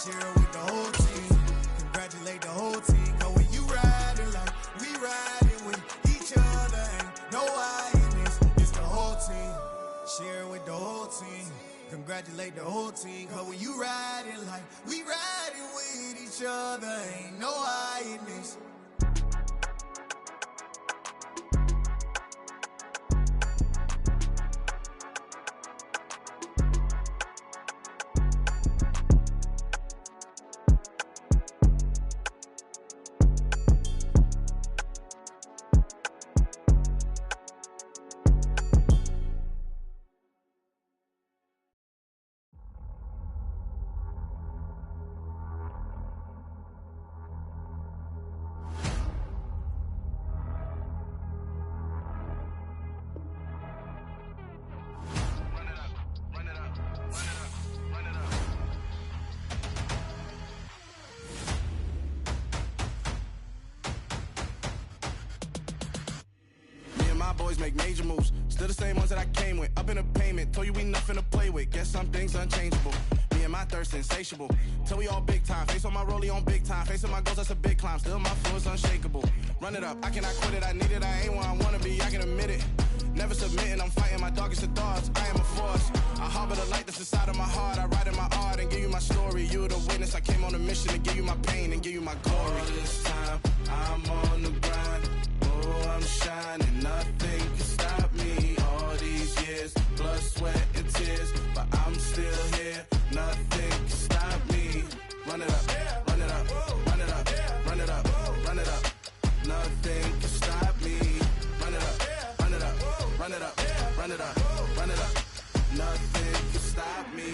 Share it with the whole team. Congratulate the whole team. Cause when you riding like we riding with each other, ain't no I in this. It's the whole team. Share it with the whole team. Congratulate the whole team. Cause when you riding like we riding with each other, ain't no I in this. Boys make major moves, still the same ones that I came with. Up in the payment, told you we nothing to play with. Guess some things unchangeable. Me and my thirst insatiable. Till we all big time. Face on my rollie on big time. Facing my goals, that's a big climb. Still my flow is unshakable. Run it up, I cannot quit it. I need it, I ain't where I wanna be. I can admit it. Never submitting, I'm fighting my darkest of thoughts. I am a force. I harbor the light that's inside of my heart. I write in my art and give you my story. You the witness. I came on a mission to give you my pain and give you my glory. All this time, I'm on the grind. Oh, I'm shining, nothing can stop me. All these years, blood, sweat, and tears, but I'm still here. Nothing can stop me. Run it up, run it up, run it up, run it up, run it up. Nothing can stop me. Run it up, run it up, run it up, run it up, run it up. Nothing can stop me.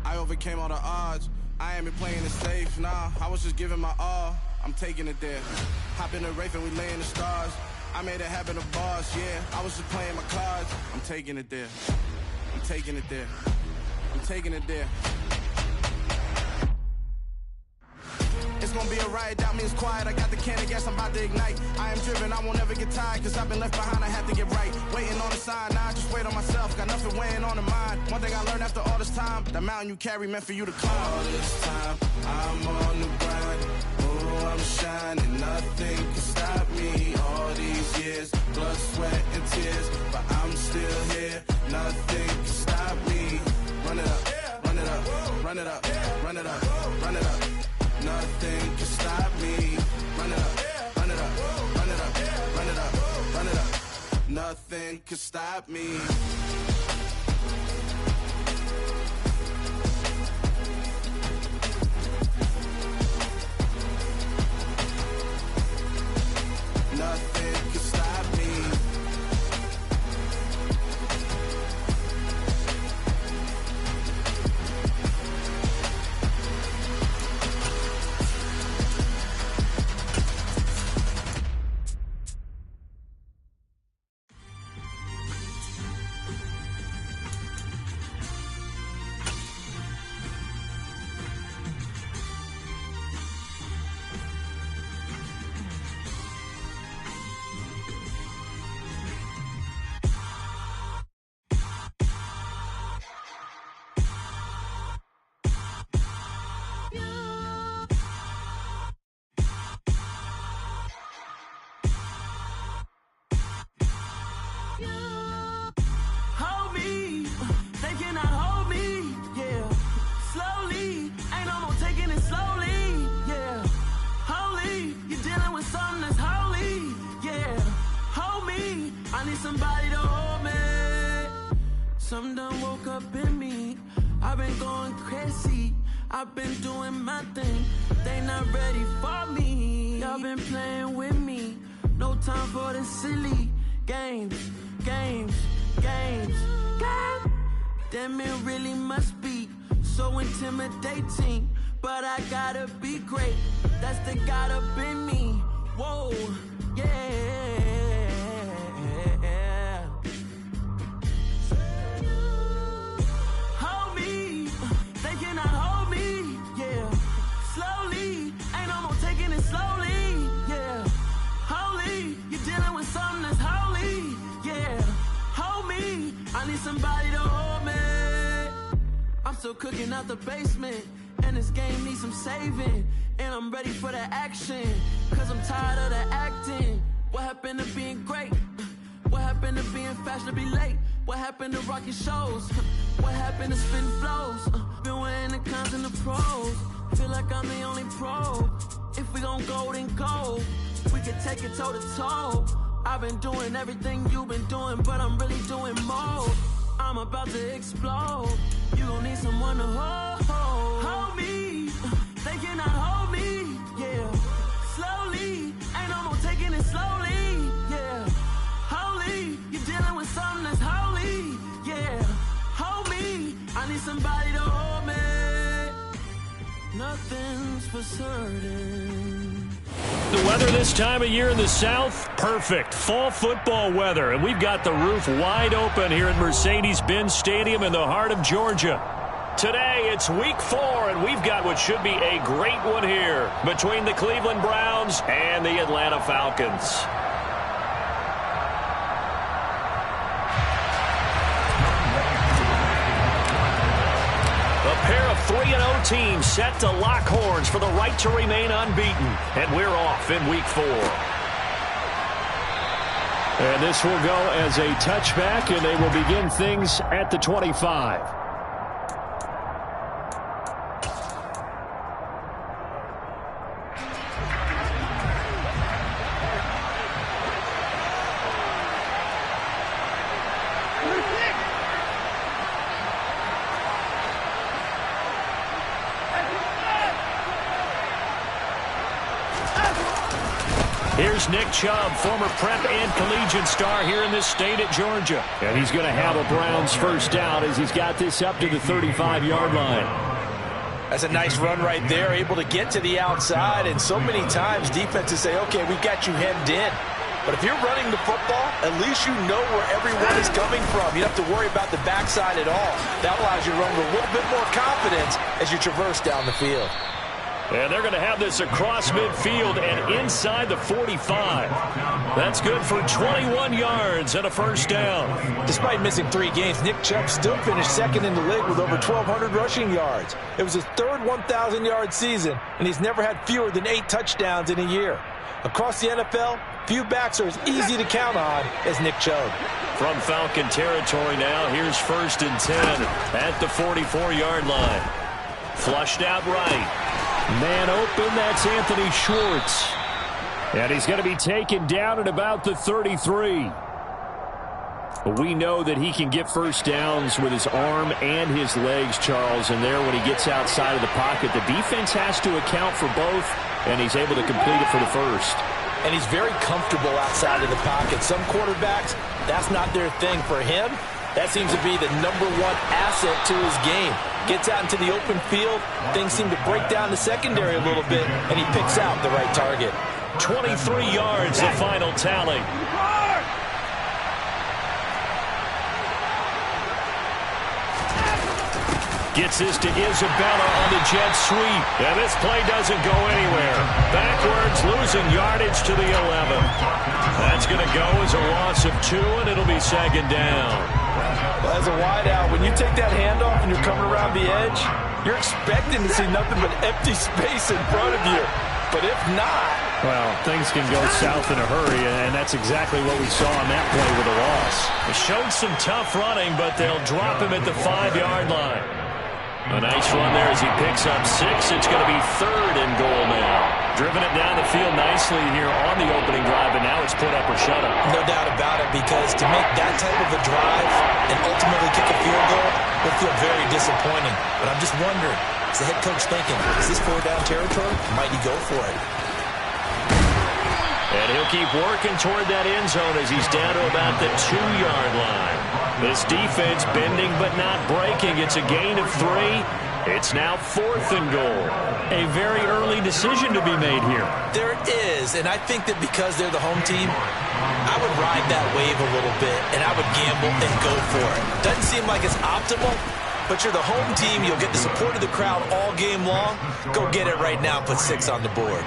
I overcame all the odds. I ain't been playing it safe, nah. I was just giving my all. I'm taking it there. Hop in the Wraith and we lay in the stars. I made it happen to boss, yeah. I was just playing my cards. I'm taking it there. I'm taking it there. I'm taking it there. It's gonna be a riot, doubt me it's quiet. I got the can of gas, I'm about to ignite. I am driven, I won't ever get tired. Cause I've been left behind, I have to get right. Waiting on the sign, now I just wait on myself. Got nothing weighing on the mind. One thing I learned after all this time, the mountain you carry meant for you to climb. All this time, I'm on the grind. Oh, I'm shining, nothing can stop me. All these years, blood, sweat, and tears, but I'm still here. Nothing can stop me. Run it up, run it up, run it up, run it up, run it up. Nothing can stop me. Run it up, run it up, run it up, run it up, run it up. Nothing can stop me. Nothing can stop me. Something done woke up in me. I've been going crazy. I've been doing my thing. They not ready for me. Y'all been playing with me. No time for the silly games, games, games, games. Damn, it really must be so intimidating. But I gotta be great. That's the God up in me. Whoa, yeah. I need somebody to hold me. I'm still cooking out the basement, and And this game needs some saving. And I'm ready for the action. Cause I'm tired of the acting. What happened to being great? What happened to being fashionably late? What happened to rocking shows? What happened to spitting flows? Been wearing the cons and the pros. Feel like I'm the only pro. If we gon' go, then go. We can take it toe to toe. I've been doing everything you've been doing, but I'm really doing more. I'm about to explode. You gon' need someone to hold me. They cannot hold me, yeah. Slowly, ain't no more taking it slowly, yeah. Holy, you're dealing with something that's holy, yeah. Hold me, I need somebody to hold me. Nothing's for certain. The weather this time of year in the South, perfect. Fall football weather, and we've got the roof wide open here at Mercedes-Benz Stadium in the heart of Georgia. Today, it's week 4, and we've got what should be a great one here between the Cleveland Browns and the Atlanta Falcons. A pair of 3-0 teams set to lock horns for the right to remain unbeaten, and we're off in week 4. And this will go as a touchback, and they will begin things at the 25. Here's Nick Chubb, former prep and collegiate star here in this state at Georgia. And he's going to have a Browns first down as he's got this up to the 35-yard line. That's a nice run right there, able to get to the outside. And so many times defenses say, okay, we got you hemmed in. But if you're running the football, at least you know where everyone is coming from. You don't have to worry about the backside at all. That allows you to run with a little bit more confidence as you traverse down the field. And they're going to have this across midfield and inside the 45. That's good for 21 yards and a first down. Despite missing 3 games, Nick Chubb still finished second in the league with over 1,200 rushing yards. It was his third 1,000-yard season, and he's never had fewer than 8 touchdowns in a year. Across the NFL, few backs are as easy to count on as Nick Chubb. From Falcon territory now, here's 1st and 10 at the 44-yard line. Flushed out right. Man open, that's Anthony Schwartz. And he's going to be taken down at about the 33. We know that he can get first downs with his arm and his legs, Charles, and there when he gets outside of the pocket, the defense has to account for both, and he's able to complete it for the first. And he's very comfortable outside of the pocket. Some quarterbacks, that's not their thing. For him, that seems to be the #1 asset to his game. Gets out into the open field, things seem to break down the secondary a little bit, and he picks out the right target. 23 yards, the final tally. Gets this to Isabella on the jet sweep. And this play doesn't go anywhere. Backwards, losing yardage to the 11. That's going to go as a loss of 2, and it'll be 2nd down. Well, as a wideout, when you take that handoff and you're coming around the edge, you're expecting to see nothing but empty space in front of you. But if not... Well, things can go south in a hurry, and that's exactly what we saw on that play with a loss. It showed some tough running, but they'll drop him at the 5-yard line. A nice run there as he picks up 6. It's going to be 3rd and goal now. Driven it down the field nicely here on the opening drive, and now it's put up or shut up. No doubt about it, because to make that type of a drive and ultimately kick a field goal will feel very disappointing. But I'm just wondering, is the head coach thinking, is this 4-down territory? Might he go for it? And he'll keep working toward that end zone as he's down to about the 2-yard line. This defense bending but not breaking. It's a gain of 3. It's now 4th and goal. A very early decision to be made here. There is, and I think that because they're the home team, I would ride that wave a little bit, and I would gamble and go for it. Doesn't seem like it's optimal, but you're the home team. You'll get the support of the crowd all game long. Go get it right now. Put 6 on the board.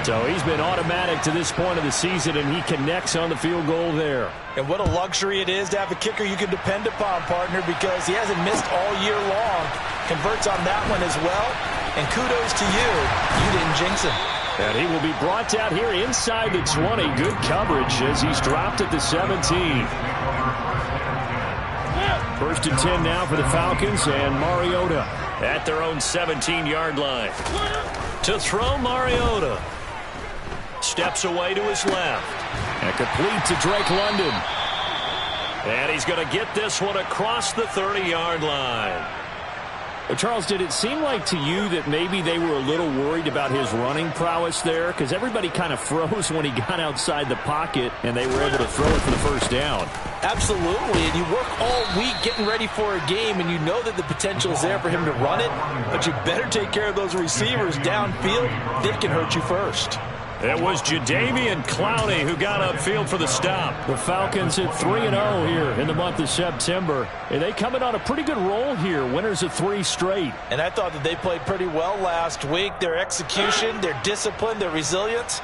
So he's been automatic to this point of the season, and he connects on the field goal there. And what a luxury it is to have a kicker you can depend upon, partner, because he hasn't missed all year long. converts on that one as well. And kudos to you. You didn't jinx him. And he will be brought down here inside the 20. Good coverage as he's dropped at the 17. First and 10 now for the Falcons, and Mariota at their own 17-yard line. To throw, Mariota. Steps away to his left. And complete to Drake London. And he's going to get this one across the 30-yard line. Charles, did it seem like to you that maybe they were a little worried about his running prowess there? Because everybody kind of froze when he got outside the pocket, and they were able to throw it for the first down. Absolutely, and you work all week getting ready for a game, and you know that the potential is there for him to run it, but you better take care of those receivers downfield. They can hurt you first. It was Jadeveon Clowney who got upfield for the stop. The Falcons at 3-0 here in the month of September. And they come in on a pretty good roll here. Winners of 3 straight. And I thought that they played pretty well last week. Their execution, their discipline, their resilience,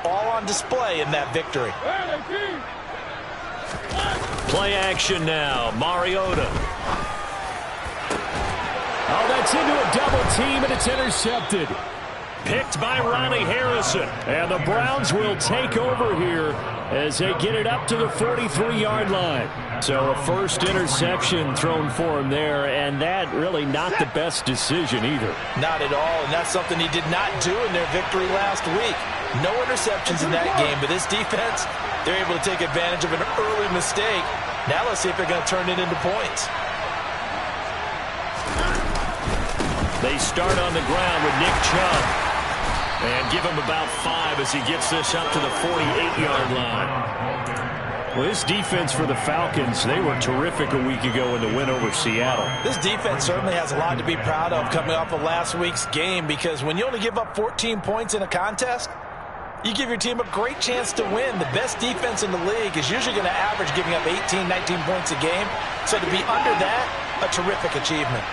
all on display in that victory. Play action now. Mariota. Oh, that's into a double team, and it's intercepted. Picked by Ronnie Harrison. And the Browns will take over here as they get it up to the 43-yard line. So a first interception thrown for him there, and that really not the best decision either. Not at all, and that's something he did not do in their victory last week. No interceptions in that game, but this defense, they're able to take advantage of an early mistake. Now let's see if they're going to turn it into points. They start on the ground with Nick Chubb. And give him about 5 as he gets this up to the 48-yard line. Well, this defense for the Falcons, they were terrific a week ago in the win over Seattle. This defense certainly has a lot to be proud of coming off of last week's game, because when you only give up 14 points in a contest, you give your team a great chance to win. The best defense in the league is usually going to average giving up 18, 19 points a game. So to be under that, a terrific achievement.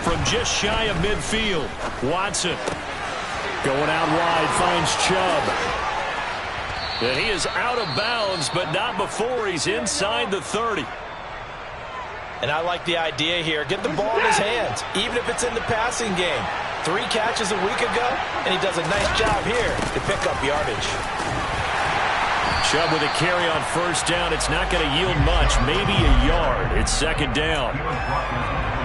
From just shy of midfield, Watson going out wide, finds Chubb. And he is out of bounds, but not before he's inside the 30. And I like the idea here. Get the ball in his hands, even if it's in the passing game. 3 catches a week ago, and he does a nice job here to pick up yardage. Chubb with a carry on first down. It's not going to yield much, maybe a yard. It's second down.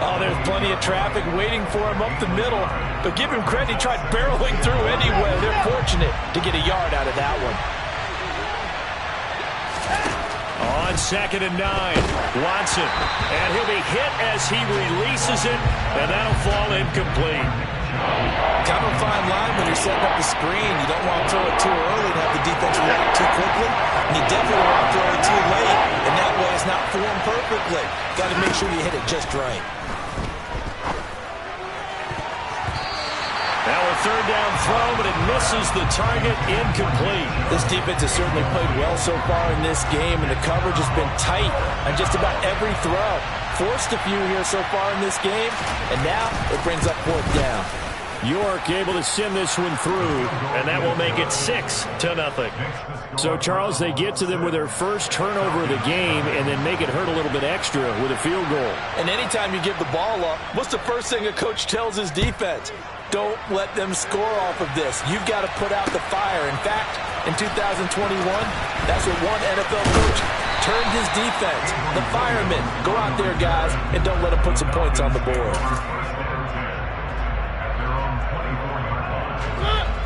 Oh, there's plenty of traffic waiting for him up the middle. But give him credit, he tried barreling through anyway. They're fortunate to get a yard out of that one. On second and 9, Watson. And he'll be hit as he releases it, and that'll fall incomplete. Kind of a fine line when you're setting up the screen. You don't want to throw it too early and have the defense react too quickly. And you definitely don't want to throw it too late. And that way it's not formed perfectly. Got to make sure you hit it just right. Now a third down throw, but it misses the target, incomplete. This defense has certainly played well so far in this game, and the coverage has been tight on just about every throw. Forced a few here so far in this game, and now it brings up 4th down. York able to send this one through, and that will make it 6-0. So, Charles, they get to them with their first turnover of the game and then make it hurt a little bit extra with a field goal. And anytime you give the ball up, what's the first thing a coach tells his defense? Don't let them score off of this. You've got to put out the fire. In fact, in 2021, that's what one NFL coach turned his defense. The firemen. Go out there, guys, and don't let them put some points on the board.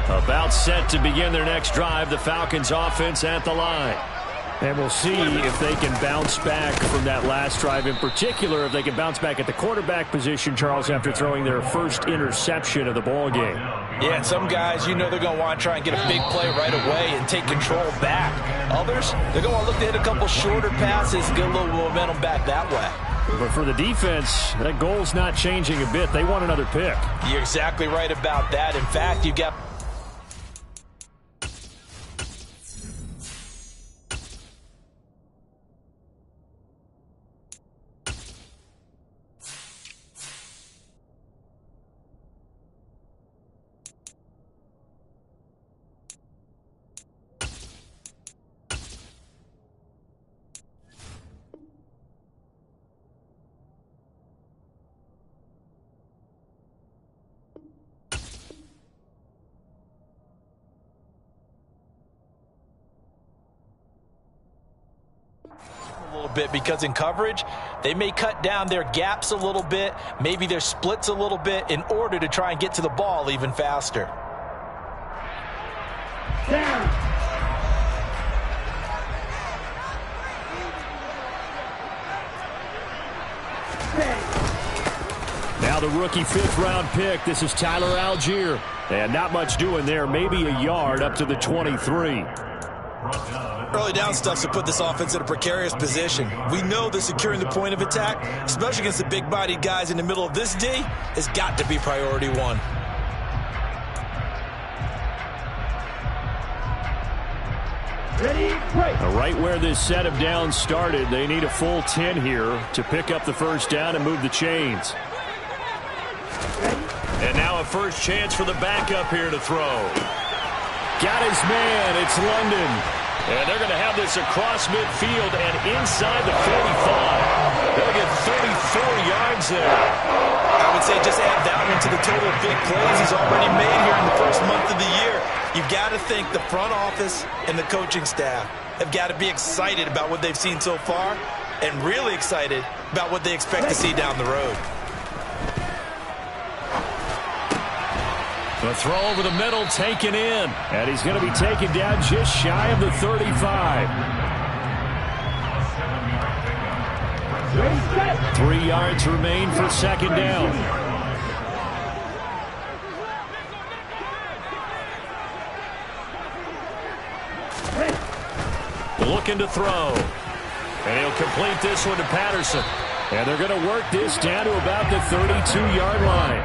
About set to begin their next drive, the Falcons offense at the line. And we'll see if they can bounce back from that last drive. In particular, if they can bounce back at the quarterback position, Charles, after throwing their first interception of the ball game. Yeah, and some guys, you know they're going to want to try and get a big play right away and take control back. Others, they're going to want to look to hit a couple shorter passes and get a little momentum back that way. But for the defense, that goal's not changing a bit. They want another pick. You're exactly right about that. In fact, you've got bit because in coverage, they may cut down their gaps a little bit, maybe their splits a little bit in order to try and get to the ball even faster. Now the rookie 5th-round pick. This is Tyler Algier. And not much doing there. Maybe a yard up to the 23. Early down stuff to put this offense in a precarious position. We know that securing the point of attack, especially against the big-bodied guys in the middle of this D, has got to be priority one. Right where this set of downs started, they need a full 10 here to pick up the first down and move the chains. And now a first chance for the backup here to throw. Got his man. It's London. And they're going to have this across midfield and inside the 45. They'll get 34 yards there. I would say just add that one to the total of big plays he's already made here in the first month of the year. You've got to think the front office and the coaching staff have got to be excited about what they've seen so far and really excited about what they expect to see down the road. The throw over the middle taken in. And he's going to be taken down just shy of the 35. 3 yards remain for second down. Looking to throw. And he'll complete this one to Patterson. And they're going to work this down to about the 32-yard line.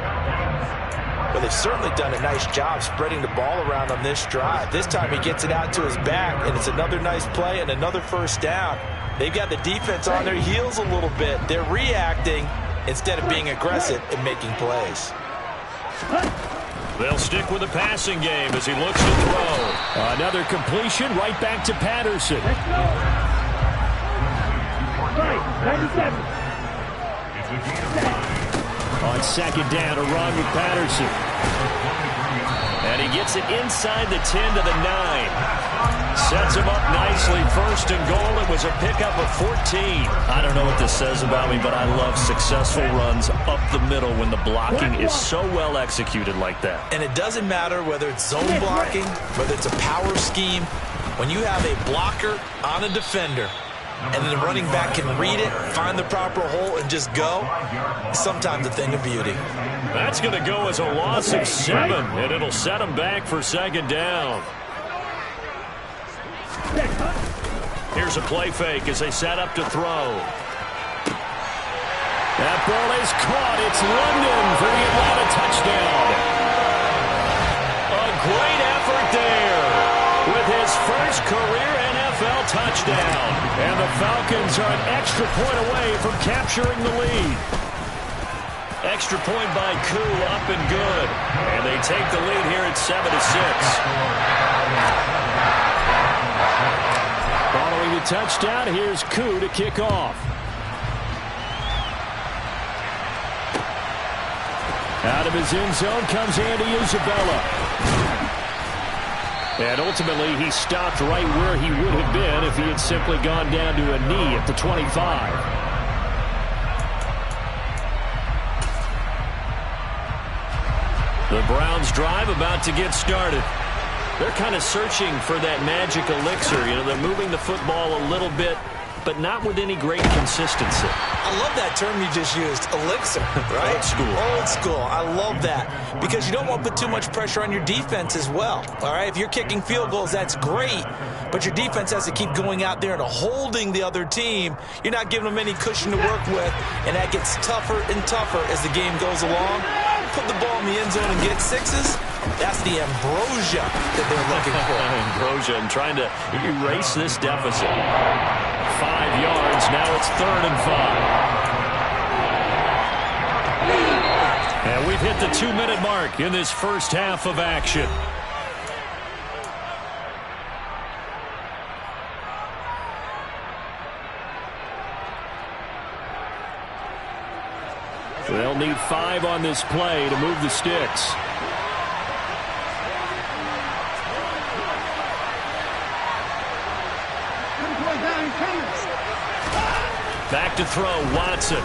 Well, they've certainly done a nice job spreading the ball around on this drive. This time he gets it out to his back, and it's another nice play and another first down. They've got the defense on their heels a little bit. They're reacting instead of being aggressive and making plays. They'll stick with the passing game as he looks to throw. Another completion right back to Patterson. On second down, a run with Patterson. And he gets it inside the 10 to the 9. Sets him up nicely. First and goal. It was a pickup of 14. I don't know what this says about me, but I love successful runs up the middle when the blocking is so well executed like that. And it doesn't matter whether it's zone blocking, whether it's a power scheme. When you have a blocker on a defender, and then the running back can read it, find the proper hole, and just go, sometimes a thing of beauty. That's going to go as a loss of 7, and it'll set them back for second down. Here's a play fake as they set up to throw. That ball is caught. It's London for the Atlanta touchdown. A great effort there with his first career NFL touchdown. And the Falcons are an extra point away from capturing the lead. Extra point by Koo, up and good. And they take the lead here at 7-6. Following the touchdown, here's Koo to kick off. Out of his end zone comes Andy Isabella. And ultimately, he stopped right where he would have been if he had simply gone down to a knee at the 25. The Browns drive about to get started. They're kind of searching for that magic elixir. You know, they're moving the football a little bit, but not with any great consistency. I love that term you just used, elixir, right? Old school. Old school. I love that because you don't want to put too much pressure on your defense as well. All right, if you're kicking field goals, that's great, but your defense has to keep going out there and holding the other team. You're not giving them any cushion to work with, and that gets tougher and tougher as the game goes along. Put the ball in the end zone and get sixes. That's the ambrosia that they're looking for. Ambrosia and trying to erase this deficit. 5 yards. Now it's 3rd and 5. And we've hit the 2-minute mark in this first half of action. They'll need 5 on this play to move the sticks. Back to throw, Watson.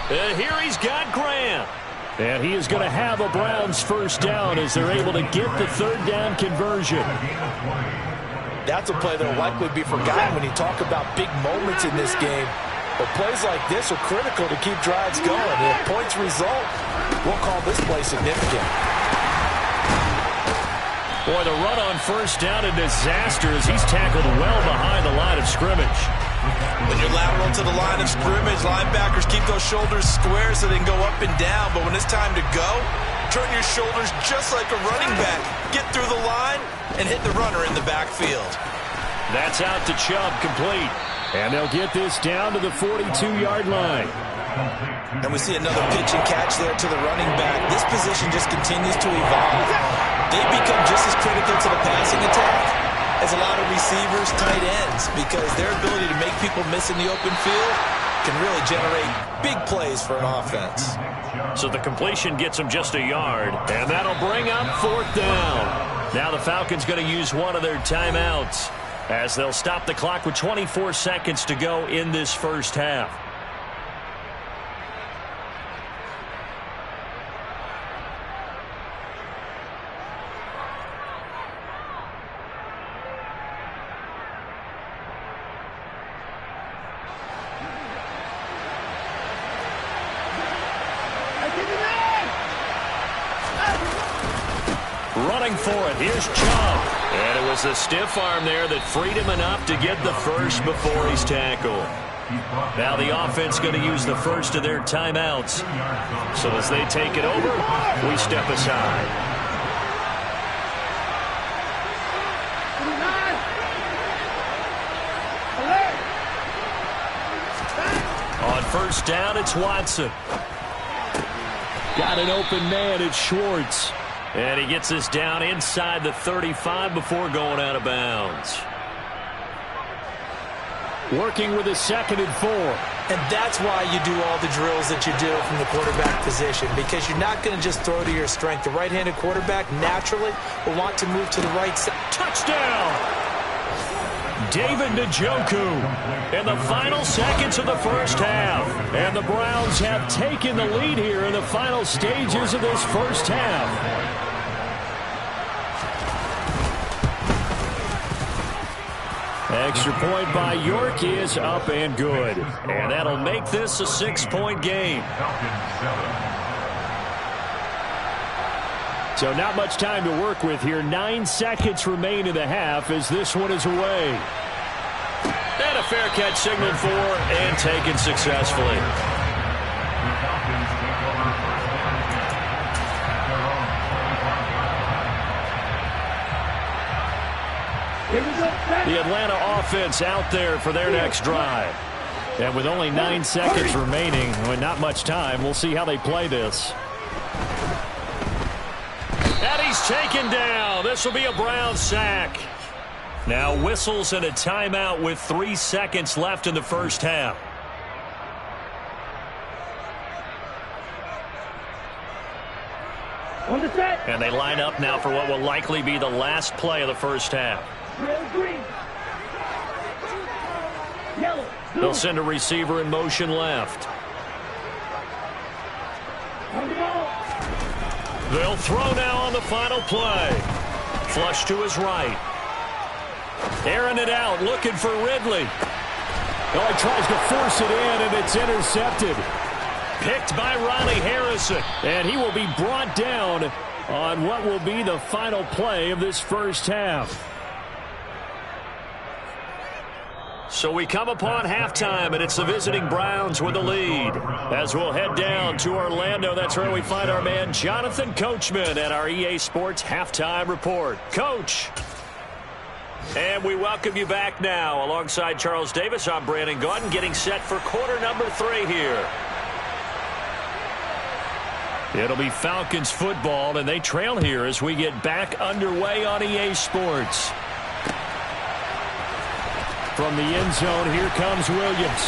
Here he's got Graham. And he is going to have a Browns first down as they're able to get the third down conversion. That's a play that will likely be forgotten when you talk about big moments in this game. But plays like this are critical to keep drives going. And if points result, we'll call this play significant. Boy, the run on first down a disaster as he's tackled well behind the line of scrimmage. When you're lateral to the line of scrimmage, linebackers keep those shoulders square so they can go up and down. But when it's time to go, turn your shoulders just like a running back. Get through the line and hit the runner in the backfield. That's out to Chubb, complete. And they'll get this down to the 42-yard line. And we see another pitch and catch there to the running back. This position just continues to evolve. They become just as critical to the passing attack as a lot of receivers, tight ends, because their ability to make people miss in the open field can really generate big plays for an offense. So the completion gets them just a yard, and that'll bring up fourth down. Now the Falcons going to use one of their timeouts as they'll stop the clock with 24 seconds to go in this first half. Running for it, here's Chubb. And it was a stiff arm there that freed him enough to get the first before he's tackled. Now the offense going to use the first of their timeouts. So as they take it over, we step aside. On first down, it's Watson. Got an open man, it's Schwartz. And he gets us down inside the 35 before going out of bounds. Working with a 2nd and 4. And that's why you do all the drills that you do from the quarterback position, because you're not going to just throw to your strength. The right-handed quarterback naturally will want to move to the right side. Touchdown! David Njoku in the final seconds of the first half. And the Browns have taken the lead here in the final stages of this first half. Extra point by York is up and good. And that'll make this a 6-point game. So not much time to work with here. 9 seconds remain in the half as this one is away. And a fair catch signaled for and taken successfully. The Atlanta offense out there for their next drive. And with only 9 seconds remaining, with not much time, we'll see how they play this. And he's taken down. This will be a Brown sack. Now whistles and a timeout with 3 seconds left in the first half. And they line up now for what will likely be the last play of the first half. They'll send a receiver in motion left. They'll throw now on the final play. Flush to his right. Airing it out, looking for Ridley. Oh, he tries to force it in, and it's intercepted. Picked by Ronnie Harrison. And he will be brought down on what will be the final play of this first half. So we come upon halftime, and it's the visiting Browns with the lead. As we'll head down to Orlando, that's where we find our man Jonathan Coachman at our EA Sports Halftime Report. Coach. And we welcome you back now. Alongside Charles Davis, I'm Brandon Gaudin, getting set for quarter number 3 here. It'll be Falcons football, and they trail here as we get back underway on EA Sports. From the end zone, here comes Williams.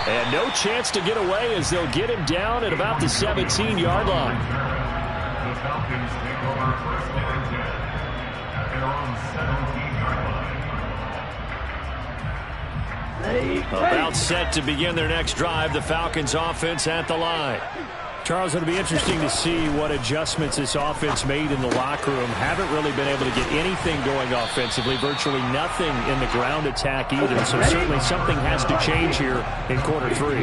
And no chance to get away as they'll get him down at about the 17-yard line. The Falcons take over first and 10 at their own 17-yard line. About set to begin their next drive, the Falcons offense at the line. Charles, it'll be interesting to see what adjustments this offense made in the locker room. Haven't really been able to get anything going offensively, virtually nothing in the ground attack either. So certainly something has to change here in quarter 3.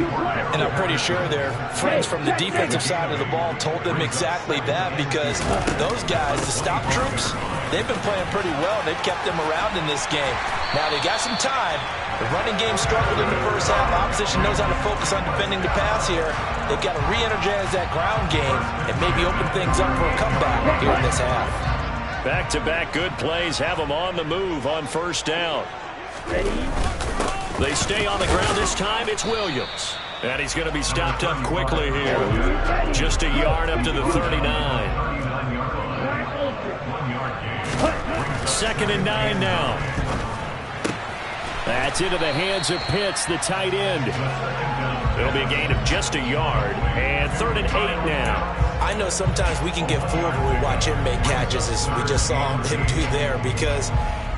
And I'm pretty sure their friends from the defensive side of the ball told them exactly that, because those guys, the stop troops, they've been playing pretty well. They've kept them around in this game. Now they got some time. The running game struggled in the first half. Opposition knows how to focus on defending the pass here. They've got to re-energize that ground game and maybe open things up for a comeback here in this half. Back-to-back good plays have them on the move on first down. They stay on the ground this time. It's Williams. And he's going to be stopped up quickly here. Just a yard up to the 39. 2nd and 9 now. That's into the hands of Pitts, the tight end. It'll be a gain of just a yard. And 3rd and 8 now. I know sometimes we can get fooled when we watch him make catches, as we just saw him do there, because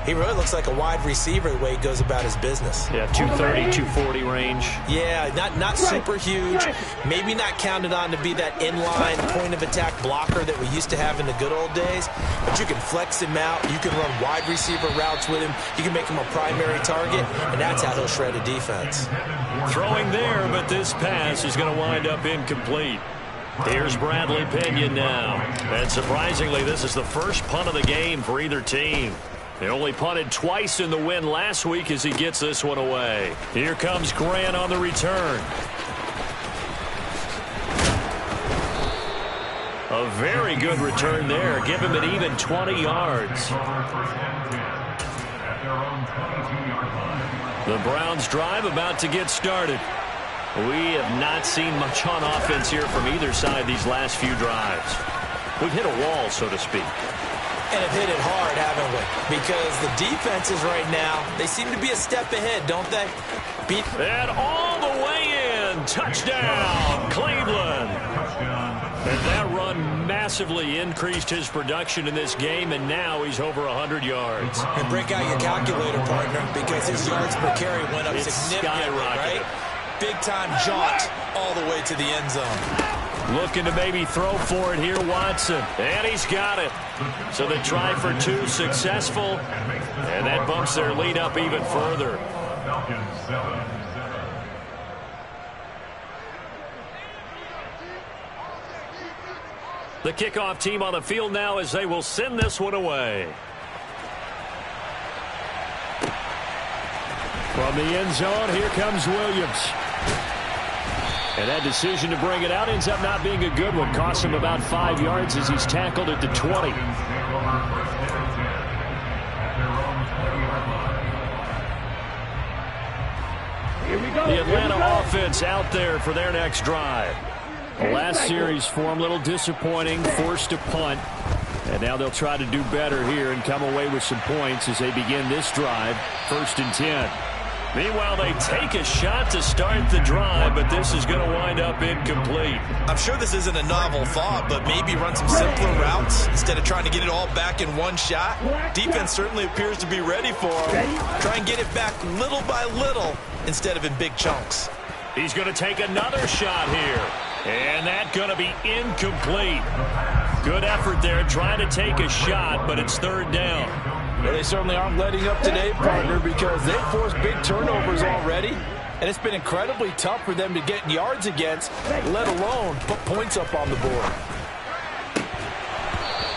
he really looks like a wide receiver the way he goes about his business. Yeah, 230, 240 range. Yeah, not super huge. Maybe not counted on to be that inline point-of-attack blocker that we used to have in the good old days. But you can flex him out. You can run wide receiver routes with him. You can make him a primary target, and that's how he'll shred a defense. Throwing there, but this pass is going to wind up incomplete. Here's Bradley Pinion now. And surprisingly, this is the first punt of the game for either team. They only punted twice in the win last week as he gets this one away. Here comes Grant on the return. A very good return there. Give him an even 20 yards. The Browns drive about to get started. We have not seen much on offense here from either side these last few drives. We've hit a wall, so to speak. And have hit it hard, haven't we? Because the defenses right now, they seem to be a step ahead, don't they? And all the way in. Touchdown, Cleveland. And that run massively increased his production in this game, and now he's over 100 yards. And break out your calculator, partner, because his yards per carry went up significantly, right? Big-time jaunt all the way to the end zone. Looking to maybe throw for it here, Watson. And he's got it. So the try for 2 successful. And that bumps their lead up even further. The kickoff team on the field now as they will send this one away. From the end zone, here comes Williams. And that decision to bring it out ends up not being a good one. Costs him about 5 yards as he's tackled at the 20. The Atlanta offense out there for their next drive. The last series for them, a little disappointing, forced to punt. And now they'll try to do better here and come away with some points as they begin this drive, 1st and 10. Meanwhile, they take a shot to start the drive, but this is going to wind up incomplete. I'm sure this isn't a novel thought, but maybe run some simpler routes instead of trying to get it all back in one shot. Defense certainly appears to be ready for him. Try and get it back little by little instead of in big chunks. He's going to take another shot here. And that's going to be incomplete. Good effort there trying to take a shot, but it's 3rd down. Well, they certainly aren't letting up today, partner, because they've forced big turnovers already, and it's been incredibly tough for them to get yards against, let alone put points up on the board.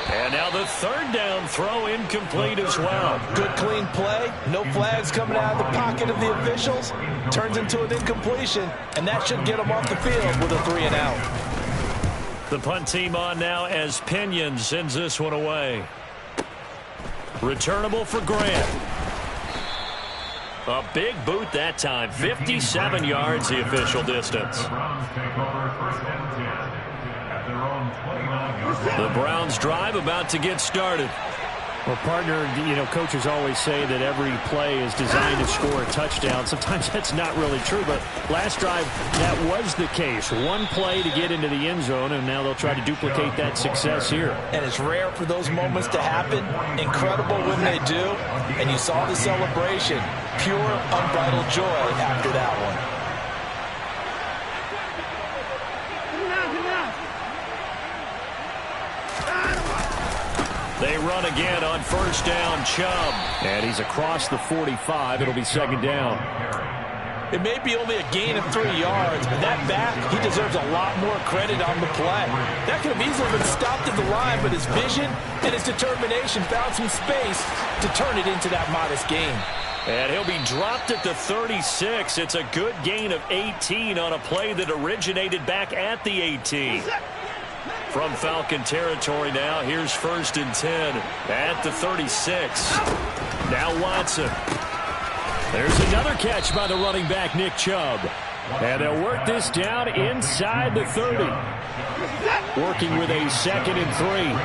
And now the 3rd down throw incomplete as well. Good clean play, no flags coming out of the pocket of the officials, turns into an incompletion, and that should get them off the field with a 3 and out. The punt team on now as Pinion sends this one away. Returnable for Grant. A big boot that time. 57 yards the official distance. The Browns drive about to get started. Well, partner, coaches always say that every play is designed to score a touchdown. Sometimes that's not really true, but last drive, that was the case. One play to get into the end zone, and now they'll try to duplicate that success here. And it's rare for those moments to happen. Incredible when they do. And you saw the celebration. pure, unbridled joy after that one. They run again on first down, Chubb. And he's across the 45. It'll be second down. It may be only a gain of 3 yards, but that back, he deserves a lot more credit on the play. That could have easily been stopped at the line, but his vision and his determination found some space to turn it into that modest gain. And he'll be dropped at the 36. It's a good gain of 18 on a play that originated back at the 18. From Falcon territory now, here's 1st and 10 at the 36. Now Watson. There's another catch by the running back, Nick Chubb. And they'll work this down inside the 30. Working with a 2nd and 3.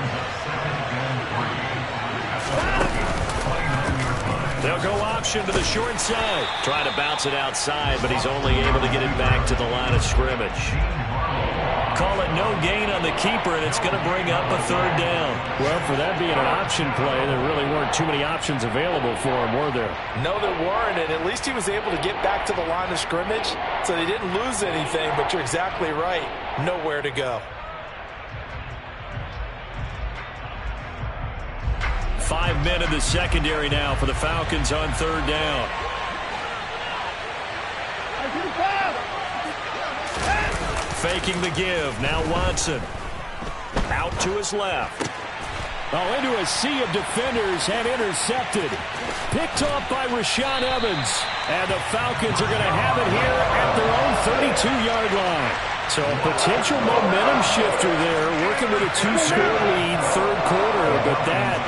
They'll go option to the short side. Trying to bounce it outside, but he's only able to get it back to the line of scrimmage. Call it no gain on the keeper, and it's going to bring up a 3rd down. Well, for that being an option play, there really weren't too many options available for him, were there? No, there weren't, and at least he was able to get back to the line of scrimmage, so they didn't lose anything, but you're exactly right. Nowhere to go. 5 men in the secondary now for the Falcons on 3rd down. Faking the give. Now Watson. Out to his left. Oh, into a sea of defenders and intercepted. Picked off by Rashaan Evans. And the Falcons are going to have it here at their own 32-yard line. So a potential momentum shifter there, working with a 2-score lead, 3rd quarter, but that,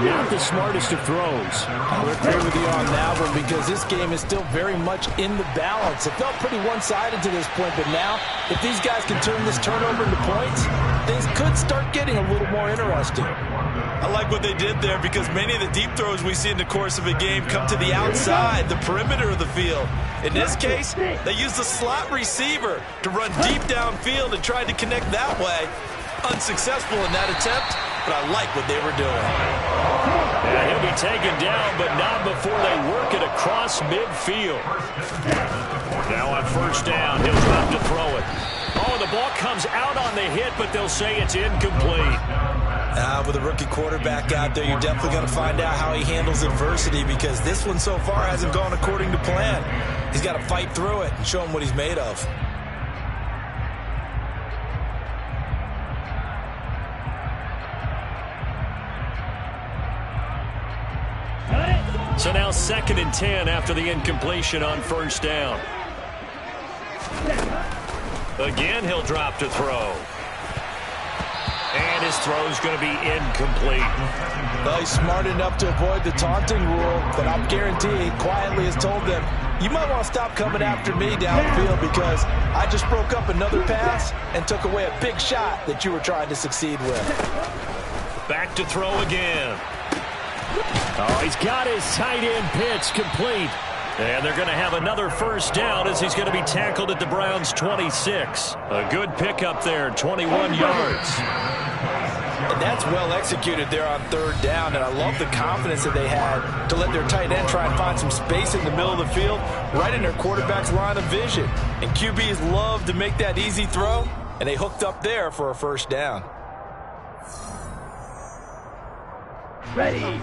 not the smartest of throws. I would agree with you on that one because this game is still very much in the balance. It felt pretty one-sided to this point, but now, if these guys can turn this turnover into points, things could start getting a little more interesting. I like what they did there because many of the deep throws we see in the course of a game come to the outside, the perimeter of the field. In this case, they used the slot receiver to run deep downfield and tried to connect that way. Unsuccessful in that attempt, but I like what they were doing. And he'll be taken down, but not before they work it across midfield. Now on 1st down, he'll drop to throw it. Oh, the ball comes out on the hit, but they'll say it's incomplete. With a rookie quarterback out there, you're definitely going to find out how he handles adversity because this one so far hasn't gone according to plan. He's got to fight through it and show him what he's made of. So now 2nd and 10 after the incompletion on 1st down. Again, he'll drop to throw. And his throw's going to be incomplete. Well, he's smart enough to avoid the taunting rule, but I'll guarantee he quietly has told them, you might want to stop coming after me downfield because I just broke up another pass and took away a big shot that you were trying to succeed with. Back to throw again. Oh, he's got his tight end pitch complete. And they're going to have another 1st down as he's going to be tackled at the Browns' 26. A good pickup there, 21 yards. And that's well executed there on 3rd down, and I love the confidence that they had to let their tight end try and find some space in the middle of the field, right in their quarterback's line of vision. And QBs love to make that easy throw, and they hooked up there for a 1st down. Ready.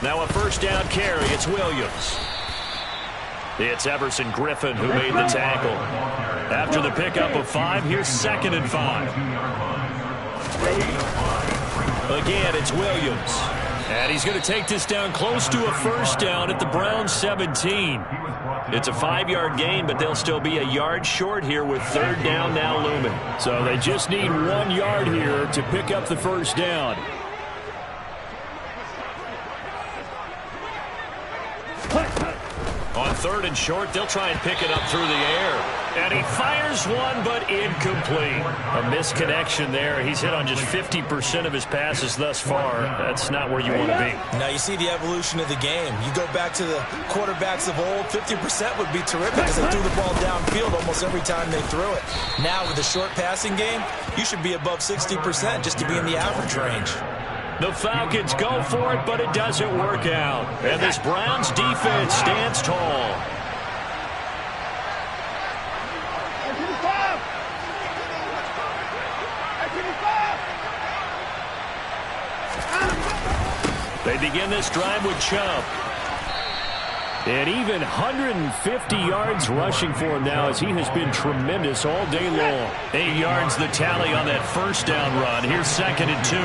Now a 1st down carry. It's Williams. It's Everson Griffin who made the tackle. After the pickup of 5, here's 2nd and 5. Again, it's Williams. And he's going to take this down close to a 1st down at the Browns' 17. It's a 5-yard gain, but they'll still be a yard short here with 3rd down now looming. So they just need 1 yard here to pick up the 1st down. On 3rd and short, they'll try and pick it up through the air. And he fires one, but incomplete. A misconnection there. He's hit on just 50% of his passes thus far. That's not where you want to be. Now you see the evolution of the game. You go back to the quarterbacks of old, 50% would be terrific because they threw the ball downfield almost every time they threw it. Now with the short passing game, you should be above 60% just to be in the average range. The Falcons go for it, but it doesn't work out. And this Browns defense stands tall. They begin this drive with Chubb. And even 150 yards rushing for him now as he has been tremendous all day long. 8 yards the tally on that first down run. Here's 2nd and 2.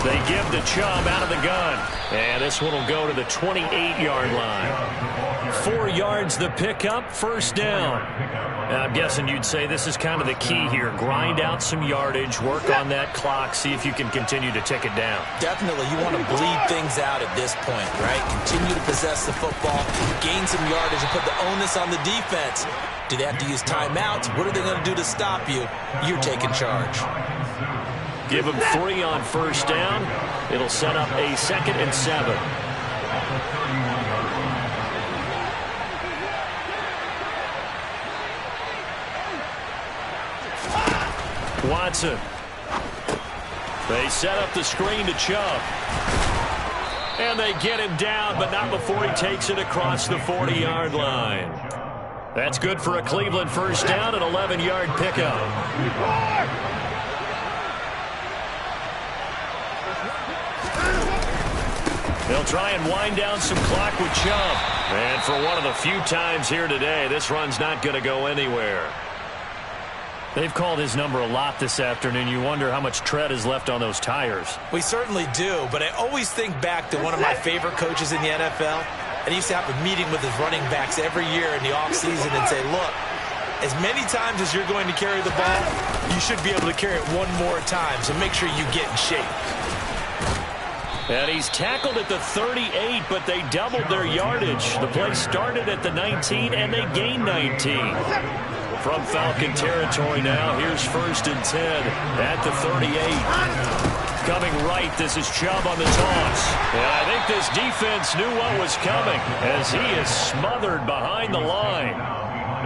They give the Chubb out of the gun. And this one will go to the 28-yard line. 4 yards the pickup, first down. Now, I'm guessing you'd say this is kind of the key here. Grind out some yardage, work on that clock, see if you can continue to tick it down. Definitely, you want to bleed things out at this point, right? Continue to possess the football, gain some yardage, and put the onus on the defense. Do they have to use timeouts? What are they going to do to stop you? You're taking charge. Give them 3 on first down. It'll set up a 2nd and 7. Watson. They set up the screen to Chubb. And they get him down, but not before he takes it across the 40-yard line. That's good for a Cleveland first down, an 11-yard pickup. They'll try and wind down some clock with Chubb. And for one of the few times here today, this run's not going to go anywhere. They've called his number a lot this afternoon. You wonder how much tread is left on those tires. We certainly do, but I always think back to one of my favorite coaches in the NFL. And he used to have a meeting with his running backs every year in the offseason and say, look, as many times as you're going to carry the ball, you should be able to carry it one more time, so make sure you get in shape. And he's tackled at the 38, but they doubled their yardage. The play started at the 19, and they gained 19. From Falcon territory now, here's 1st and 10 at the 38. Coming right, this is Chubb on the toss. And I think this defense knew what was coming as he is smothered behind the line.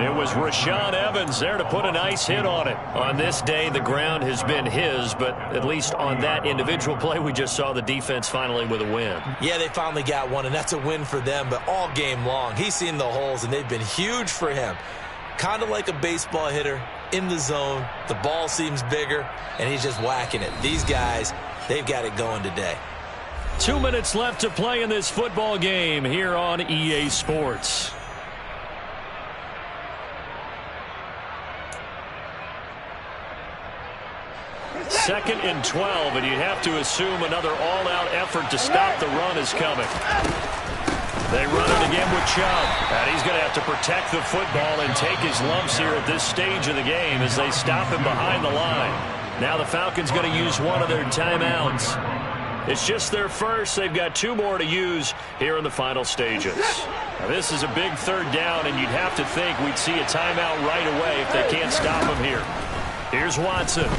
It was Rashaan Evans there to put a nice hit on it. On this day, the ground has been his, but at least on that individual play, we just saw the defense finally with a win. Yeah, they finally got one, and that's a win for them, but all game long, he's seen the holes, and they've been huge for him. Kind of like a baseball hitter in the zone. The ball seems bigger, and he's just whacking it. These guys, they've got it going today. 2 minutes left to play in this football game here on EA Sports. Second and 12, and you'd have to assume another all-out effort to stop the run is coming. They run it again with Chubb. And he's going to have to protect the football and take his lumps here at this stage of the game as they stop him behind the line. Now the Falcons going to use one of their timeouts. It's just their first. They've got 2 more to use here in the final stages. Now this is a big 3rd down, and you'd have to think we'd see a timeout right away if they can't stop him here. Here's Watson.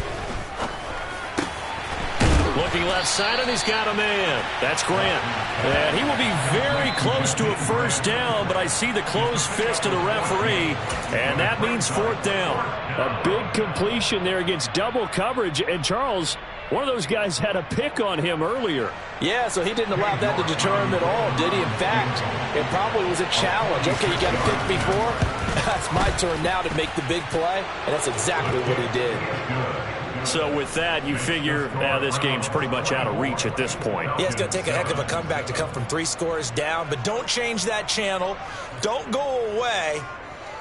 Looking left side, and he's got a man. That's Grant. And he will be very close to a first down, but I see the closed fist of the referee, and that means 4th down. A big completion there against double coverage, and Charles, one of those guys had a pick on him earlier. Yeah, so he didn't allow that to deter him at all, did he? In fact, it probably was a challenge. Okay, you got a pick before. That's my turn now to make the big play, and that's exactly what he did. So with that, you figure this game's pretty much out of reach at this point. Yeah, it's going to take a heck of a comeback to come from 3 scores down, but don't change that channel. Don't go away.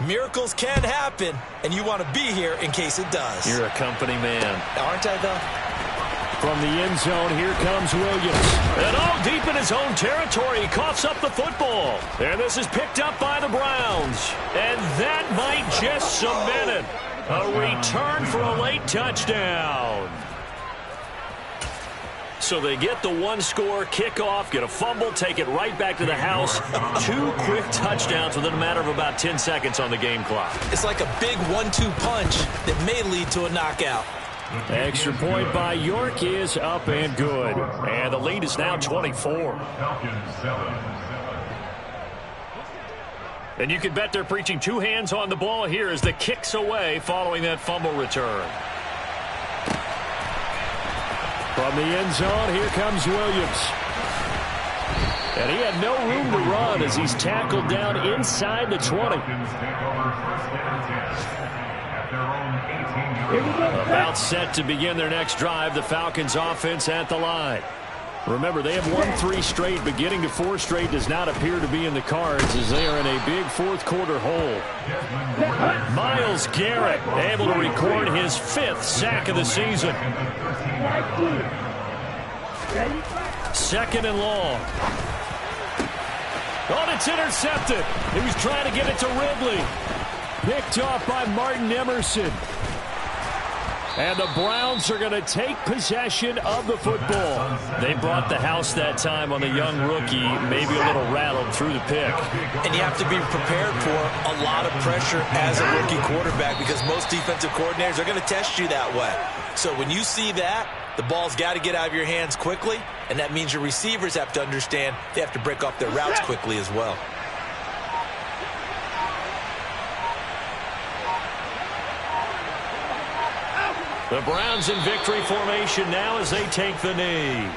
Miracles can happen, and you want to be here in case it does. You're a company man. Aren't I, though? From the end zone, here comes Williams. And all deep in his own territory, he coughs up the football. And this is picked up by the Browns. And that might just cement it. A return for a late touchdown. So they get the one-score kickoff, get a fumble, take it right back to the house. 2 quick touchdowns within a matter of about 10 seconds on the game clock. It's like a big 1-2 punch that may lead to a knockout. Extra point by York is up and good. And the lead is now 24. And you can bet they're preaching 2 hands on the ball here as the kick's away following that fumble return. From the end zone, here comes Williams. And he had no room to run as he's tackled down inside the 20. About set to begin their next drive, the Falcons offense at the line. Remember, they have won 3 straight, but getting to 4 straight does not appear to be in the cards as they are in a big fourth-quarter hole. Myles Garrett able to record his 5th sack of the season. 2nd and long. Oh, it's intercepted. He was trying to get it to Ridley. Picked off by Martin Emerson. And the Browns are going to take possession of the football. They brought the house that time on the young rookie, maybe a little rattled through the pick. And you have to be prepared for a lot of pressure as a rookie quarterback because most defensive coordinators are going to test you that way. So when you see that, the ball's got to get out of your hands quickly, and that means your receivers have to understand they have to break off their routes quickly as well. The Browns in victory formation now as they take the knee.